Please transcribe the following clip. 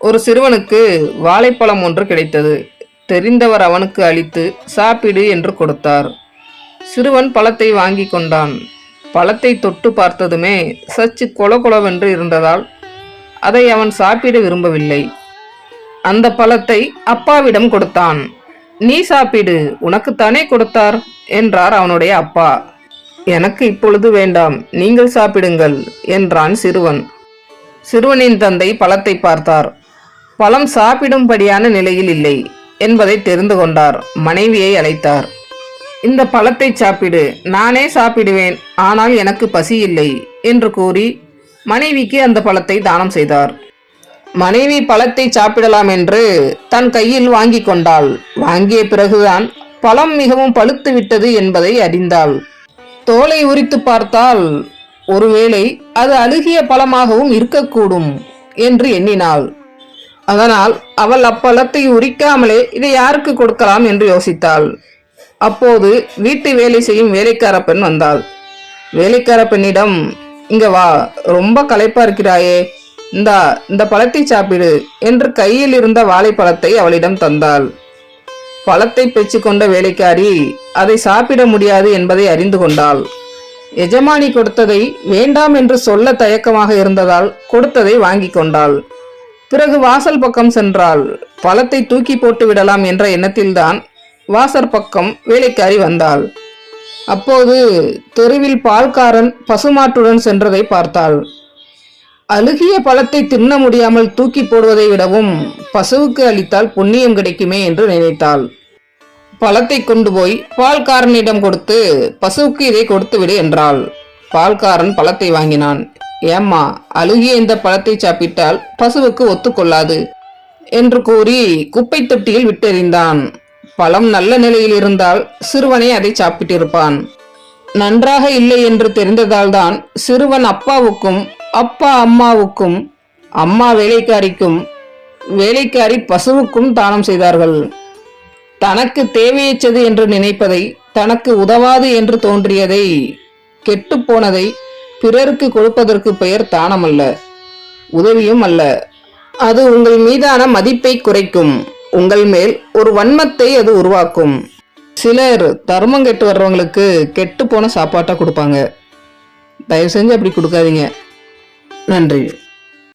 ஒரு சிறுவனுக்கு வாழைப்பழம் ஒன்று கிடைத்தது. தெரிந்தவர் அவனுக்கு அளித்து சாப்பிடு என்று கொடுத்தார். சிறுவன் பழத்தை வாங்கி கொண்டான். பழத்தை தொட்டு பார்த்ததுமே சற்று கொலகொலவென்று இருந்ததால் அதை அவன் சாப்பிட விரும்பவில்லை. அந்த பழத்தை அப்பாவிடம் கொடுத்தான். நீ சாப்பிடு, உனக்குத்தானே கொடுத்தார் என்றார் அவனுடைய அப்பா. எனக்கு இப்பொழுது வேண்டாம், நீங்கள் சாப்பிடுங்கள் என்றான் சிறுவன். சிறுவனின் தந்தை பழத்தை பார்த்தார். பழம் சாப்பிடும்படியான நிலையில் இல்லை என்பதை தெரிந்து கொண்டார். மனைவியை அழைத்தார். இந்த பழத்தை சாப்பிடு, நானே சாப்பிடுவேன், ஆனால் எனக்கு பசி இல்லை என்று கூறி மனைவிக்கு அந்த பழத்தை தானம் செய்தார். மனைவி பழத்தை சாப்பிடலாம் என்று தன் கையில் வாங்கி கொண்டாள். வாங்கிய பிறகுதான் பழம் மிகவும் பழுத்து விட்டது என்பதை அறிந்தாள். தோலை உரித்து பார்த்தால் ஒருவேளை அது அழுகிய பழமாகவும் இருக்கக்கூடும் என்று எண்ணினாள். அதனால் அவள் அப்பழத்தை உரிக்காமலே இதை யாருக்கு கொடுக்கலாம் என்று யோசித்தாள். அப்போது வீட்டு வேலை செய்யும் வேலைக்கார பெண் வந்தாள். வேலைக்கார பெண்ணிடம், இங்க வா, ரொம்ப களைப்பா இருக்கிறாயே, இந்த பழத்தை சாப்பிடு என்று கையில் இருந்த வாழைப்பழத்தை அவளிடம் தந்தாள். பழத்தை பெற்று கொண்ட வேலைக்காரி அதை சாப்பிட முடியாது என்பதை அறிந்து கொண்டாள். எஜமானி கொடுத்ததை வேண்டாம் என்று சொல்ல தயக்கமாக இருந்ததால் கொடுத்ததை வாங்கி கொண்டாள். பிறகு வாசல் பக்கம் சென்றாள். பழத்தை தூக்கி போட்டு விடலாம் என்ற எண்ணத்தில்தான் வாசல் பக்கம் வேலைக்காரி வந்தாள். அப்போது தெருவில் பால்காரன் பசுமாட்டுடன் சென்றதை பார்த்தாள். அழுகிய பழத்தை தின்ன முடியாமல் தூக்கி போடுவதை விடவும் பசுவுக்கு அளித்தால் புண்ணியம் கிடைக்குமே என்று நினைத்தாள். பழத்தை கொண்டு போய் பால்காரனிடம் கொடுத்து பசுவுக்கு இதை கொடுத்து விடு என்றாள். பால்காரன் பழத்தை வாங்கினான். ஏம்மா, அழுகிய இந்த பழத்தை சாப்பிட்டால் பசுவுக்கு ஒத்துக்கொள்ளாது என்று கூறி குப்பை தொட்டியில் விட்டெறிந்தான். பழம் நல்ல நிலையில் இருந்தால் சிறுவனை அதை சாப்பிட்டிருப்பான். நன்றாக இல்லை என்று தெரிந்ததால் தான் சிறுவன் அப்பாவுக்கும், அப்பா அம்மாவுக்கும், அம்மா வேலைக்காரிக்கும், வேலைக்காரி பசுவுக்கும் தானம் செய்தார்கள். தனக்கு தேவையற்றது என்று நினைப்பதை, தனக்கு உதவாது என்று தோன்றியதை, கெட்டுப்போனதை பிறருக்கு கொடுப்பதற்கு பெயர் தானம் அல்ல, உதவியும் அல்ல. அது உங்கள் மீதான மதிப்பை குறைக்கும். உங்கள் மேல் ஒரு வன்மத்தை அது உருவாக்கும். சிலர் தர்மம் கெட்டு வர்றவங்களுக்கு கெட்டு போன சாப்பாட்டா கொடுப்பாங்க. தயவு செஞ்சு அப்படி கொடுக்காதீங்க. நன்றி.